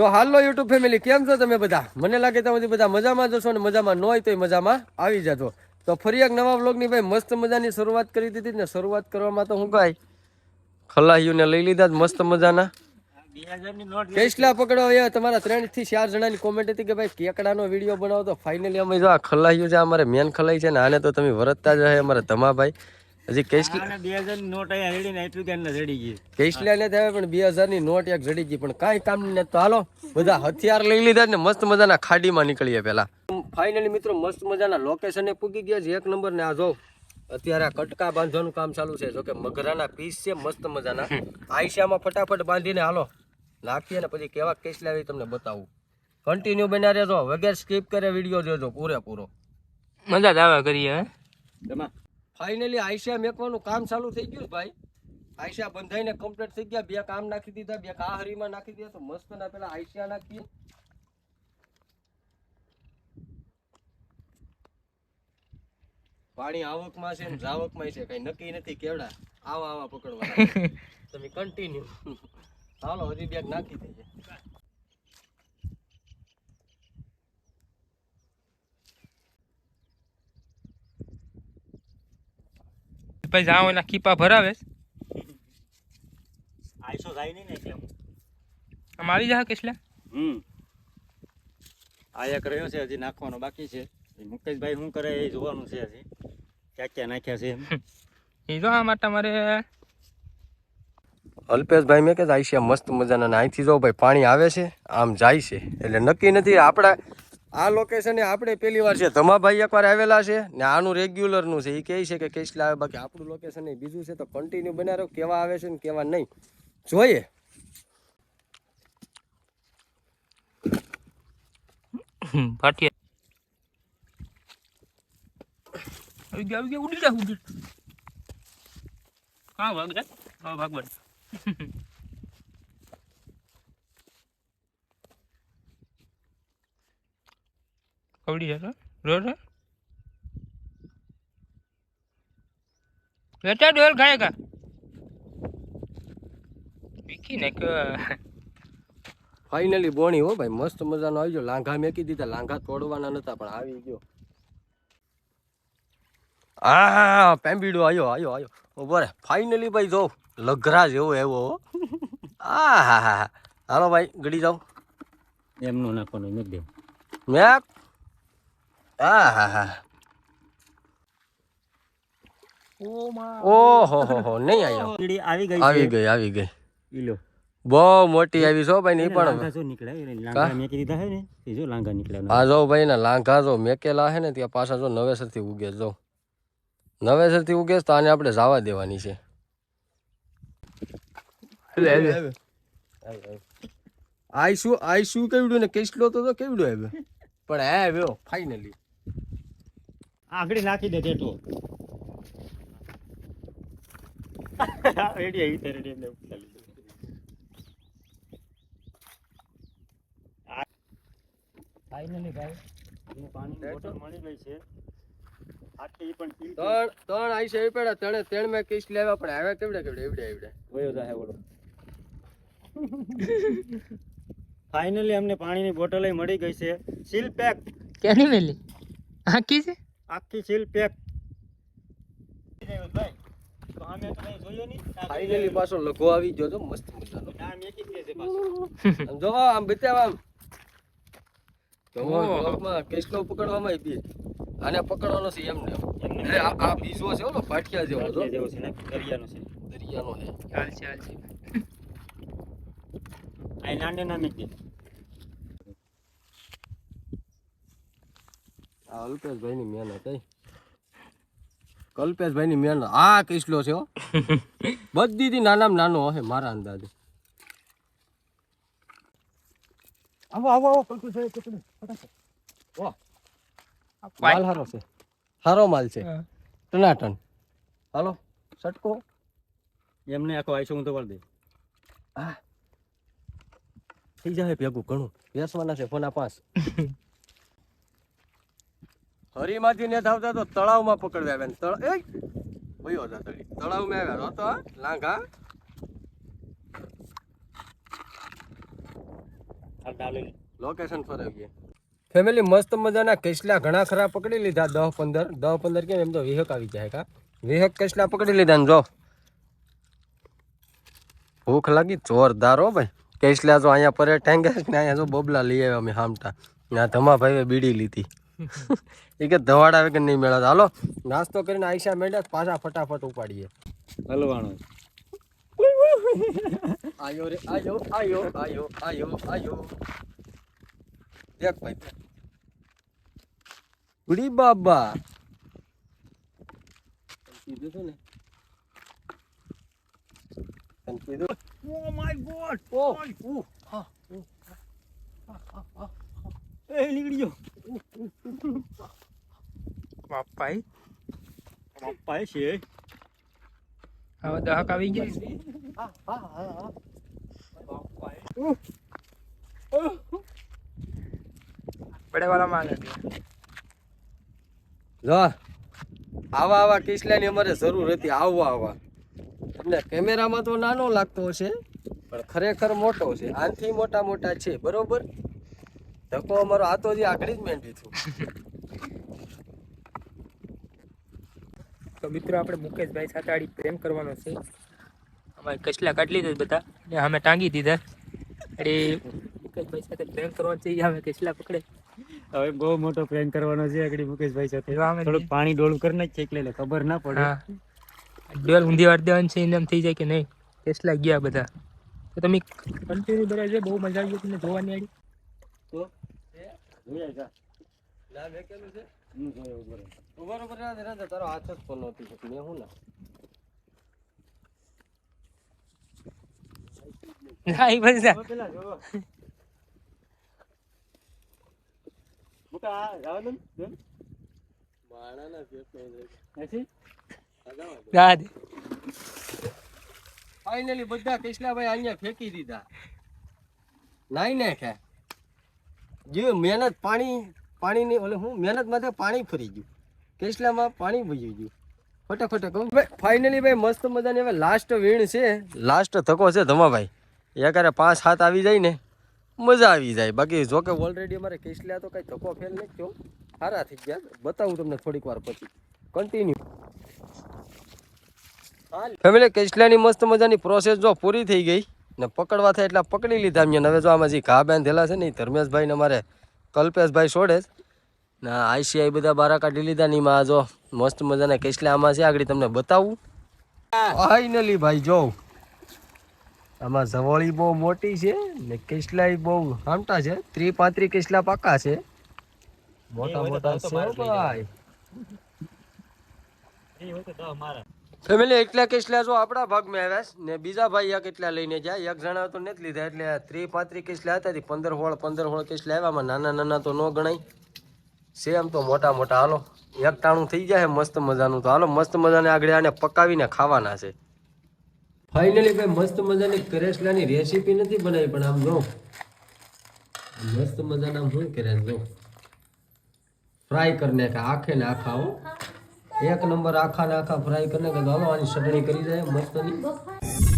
સો હાલો YouTube family, કેમ છો તમે બધા? મને લાગે તમે બધા મજામાં જશો ને મજામાં ન હોય તો મજામાં આવી જજો. તો ફરી એક નવા વ્લોગની ભાઈ મસ્ત મજાની શરૂઆત કરી દીધી ને. શરૂઆત કરવામાં તો હું ભાઈ ખલાહીઓને લઈ લીધા મસ્ત મજાના. કેસલા પકડો એ તમારા 3 થી 4 જણાની કોમેન્ટ હતી કે ભાઈ કેકડાનો વિડીયો બનાવો. તો ફાઇનલી અમે જો આ ખલાહીઓ છે, અમારે મેન ખલાઈ છે ને, આને તો તમે વરતતા જ રહે અમારા ધમાભાઈ. હજી કેસલા 2000 ની નોટ અહીંયા રેડી ને એટલું કે જડી ગઈ. કેસલા ને થાય પણ 2000 ની નોટ એક જડી ગઈ, પણ કાંઈ કામ નહીં. તો હાલો બધા હથિયાર લઈ લીધા ને મસ્ત મજાના ખાડીમાં નીકળીએ. પેલા ફાઇનલી મિત્રો મસ્ત મજાના લોકેશને પૂગી ગયા છે, 1 નંબર. ને આ જો અત્યારે આ કટકા બાંધવાનું કામ ચાલુ છે. જો કે મગરાના પીસ છે મસ્ત મજાના. આઈશામાં ફટાફટ બાંધીને હાલો નાખીએ ને પછી કેવા કેસલા આવી તમને બતાવું. કન્ટિન્યુ બન્યા રહેજો, વગેરે સ્કીપ કરે વિડીયો જોજો પૂરેપૂરો. મજા જ આવે કરીએ. ફાઇનલી આઈશા મેકવાનું કામ ચાલુ થઈ ગયું ભાઈ. આઈશા બંધાઈને કમ્પ્લીટ થઈ ગયા. 2 કામ નાખી દીધા, 2 કાહરીમાં નાખી દીધા. તો મસ્ત ના પેલા આઈશા નાખીએ. પાણી આવકમાં છે ને જાવકમાં છે, કઈ નક્કી નથી કેવડા આવા પકડવા. તમે કન્ટિન્યુ હાલો, હજી 2 નાખી દઈએ. પછી જાઓ એના કીપા ભરાવે. આઈસો જાય નહીં ને એટલે આમ આવી જા કેસલા. આ એક રહ્યો છે, હજી નાખવાનો બાકી છે. મુકેશભાઈ શું કરે એ જોવાનું છે. હજી ક્યાં ક્યાં નાખ્યા છે એ જો આ માટે મારે અલ્પેશભાઈ મેં કે આઈશા મસ્ત મજાના. અહીંથી જો ભાઈ પાણી આવે છે, આમ જાય છે, એટલે નક્કી નથી. આપણા આ લોકેશને આપણે પહેલી વાર છે. ધમાભાઈ એકવાર આવેલા છે ને આનું રેગ્યુલરનું છે. એ કહે છે કે કેસલા આવે, બાકી આપણું લોકેશન નહીં બીજું છે. તો કન્ટિન્યુ બના રહ્યો, કેવા આવે છે ને કેવા નહીં જોઈએ. ફાટિયા આવી ગયા ઉડી જા ઉડી. હા ભાગ જા, હા ભાગવાન. કવડી જા રો રો બેટા ડોલ ખાएगा વિકી ને કે ફાઇનલી બોણી હો ભાઈ, મસ્ત મજાનો આવી ગયો. લાંઘા મેકી દીધા, લાંઘા તોડવાના નતા પણ આવી ગયો. હા પેમ્બીડો આયો બરે. ફાઇનલી ભાઈ જો લઘરા જેવો એવો. હા હાલો ભાઈ ગડી જાઓ. એમનું નાખવાનું મેક દે મેક. હા ઓહો નહીં આવ્યો. આવી ગઈ ઈલો બહુ મોટી આવી છો ભાઈ. નહીં પણ લાંગા જો નીકળે લાંગા મેકી દીધા હે ને એ જો લાંગા નીકળ્યા. હા જો ભાઈ ના લાંઘા જો મેકેલા હે ને ત્યાં પાછા જો નવેસરથી ઉગે. જો નવેસરથી ઉગે તો આને આપણે જવા દેવાની છે. આઈ શું કેવડું ને કેસલો તો કેવડું આવ્યો પણ હે આવ્યો ફાઇનલી. આગળ નાખી દે તેટલો રેડી આવી તે રેડી ને ફાઇનલી ભાઈ પાણી બોટલ મળી ગઈ છે. આટલી પણ ત્રણ આઈ છે પેડા ત્રણ મેં કેસ લેવા પણ આવ્યા કેવડે એવડે વયો જાય બોલો. ફાઇનલી અમને પાણીની બોટલ મળી ગઈ છે, સીલ પેક. કેની મેલી આખી છે, આખી સીલ પેક. ભાઈ તો અમે તો કઈ જોયો નહીં. ફાઇનલી પાછો લખો આવી ગયો તો મસ્ત મજાનો. આ મેકી દે છે પાછો. જો આમ બતાવ આમ તો કેસલો પકડવામાં આવી. આને પકડવાનો છે એમને. આ બીજો છે ઓલો પાટિયા જેવો જેવો છે ને દરિયાનો છે. દરિયાનો છે. હાલ છે આ નાને ના મેકી દે. આ અલ્પેશભાઈ ની મહેનત હે. કલ્પેશભાઈ ની મહેનત. આ કેસલો છે હો. બધી થી નાનામાં નાનો હશે મારા અંદાજે. આવો માલ હારો છે, હારો માલ છે ટનાટન. હાલો સટકો એમને આખો આઈસો હું તો વળ દે. હા થઈ જાય ભેગું ઘણું. વેસવાના છે ફોના 5. હરીમાંથી ને આવતા તો તળાવમાં પકડવા આવ્યા. તળાવમાં આવ્યા હતો લાંઘા. આ ડાલે લોકેશન પર આવીએ ફેમિલી મસ્ત મજાના કેસલા ઘણા ખરા પકડી લીધા 10-15 કેમ એમ તો વિહક આવી જાય કા વિહક કેસલા પકડી લીધા ને જો ભૂખ લાગી જોરદાર હો ભાઈ કેસલા જો અહીંયા પરે ટાંગે ને અહીંયા જો બબલા લઈ આવ્યા અમે હામટા ના ધમા ભાઈએ બીડી લીધી એ કે ધવાડા વગર નહીં મેળા હાલો નાસ્તો કરીને આઈશા મેળ્યા પાછા ફટાફટ ઉપાડીએ હલવાનો આયો રે આયો આયો આયો આયો આયો દેખ ભાઈ ઉડી બાબા કીધું તું ને કીધું ઓ માય ગોડ ઓ હા એ નીકળી ગયો બાપાઈ પપ્પા છે હવે દહક આવી ગઈ બડે વાળા માલ જો આવા કિસલાની અમારે જરૂર હતી આવા તમને કેમેરામાં તો નાનો લાગતો હશે પણ ખરેખર મોટો છે આનથી મોટા છે બરોબર ધક્કો અમારો આ તો જે આખડી જ મેંડી છું તો મિત્રો આપણે મુકેશભાઈ સાથે આડી પ્રેમ કરવાનો છે અમારે કચલા કાઢી લીધા બધા ને અમે ટાંગી દીધા અરે મુકેશભાઈ સાથે પ્રેમ કરવાનો છે અમે કચલા પકડે હવે બહુ મોટો પ્રેમ કરવાનો છે આગળ મુકેશભાઈ સાથે એવા અમે થોડુંક પાણી ડોલું કરી નાખીએ એટલે ખબર ના પડે હા ડોલ ઊંધી વાર દેવાની છે એને એમ થઈ જાય કે નહીં કચલા ગયા બધા તો તમે કન્ટિન્યુ બધા છે બહુ મજા આવી તમને જોવાની આડી તો જોયા જા ના મેં કેલું છે હું જોયો ઉભો રહે. બરોબર રાધે તારો હાથ જ ફોન નહોતી મેં હું ના ના એ બસ હવે પેલા જોવો મુકા જાવ ને માણાના પેટ નહીં નથી દાદ ફાઇનલી બધા કેસલાભાઈ અહીંયા ફેંકી દીધા નાઈ નાખ્યા જે મહેનત પાણીની ઓલે હું મહેનત માટે પાણી ફરી ગયું કેસલામાં પાણી ભજી ગયું ફટાફટ કહું ફાઇનલી ભાઈ મસ્ત મજાની હવે લાસ્ટ વીણ છે લાસ્ટ ધક્કો છે ધમાભાઈ એકારે 5-7 આવી જાય ને મજા આવી જાય બાકી જો કે ઓલરેડી અમારે કેસલા તો કઈ ધક્કો ફેલ નથી થયો સારા થઈ ગયા બતાવું તમને થોડીક વાર પછી કન્ટિન્યુ ફેમિલી કેસલાની મસ્ત મજાની પ્રોસેસ જો પૂરી થઈ ગઈ ને પકડવા થાય એટલે પકડી લીધા મેં હવે જો આમાં જે ઘા બાંધેલા છે ને એ ધર્મેશભાઈ ને અમારે કલ્પેશભાઈ છોડે જ ને આઈસીઆઈ બધા બારા કાઢી લીધા ને એમાં જો મસ્ત મજાના કેસલા આમાં છે આગળ તમને બતાવું ફાઇનલી ભાઈ જો આમાં જવળી બહુ મોટી છે ને કેસલા બહુ હામટા છે 30-35 કેસલા પાકા છે મોટા મોટા છે ભાઈ એ હોય તો મારા ફેમિલી એટલા કેસલા જો આપણા ભાગમાં આવ્યા ને બીજા ભાઈ એક એટલા લઈને જાય એક જણા તો નથી લીધા એટલે 30-35 કેસલા હતા 15 હોળ કેસલા આવ્યામાં નાના તો ન ગણાય સેમ તો મોટા હાલો એક ટાણું થઈ જાય મસ્ત મજાનું તો હાલો મસ્ત મજાને આગળ આને પકાવીને ખાવાના છે ફાઇનલી ભાઈ મસ્ત મજાની કરેસલાની રેસીપી નથી બનાવી પણ આમ જો મસ્ત મજાના શું કરે જો ફ્રાય કરીને આખે ને આખા હો એક નંબર આખા ને આખા ફ્રાય કરીને હાલો આની ચટણી કરી જાય મસ્તની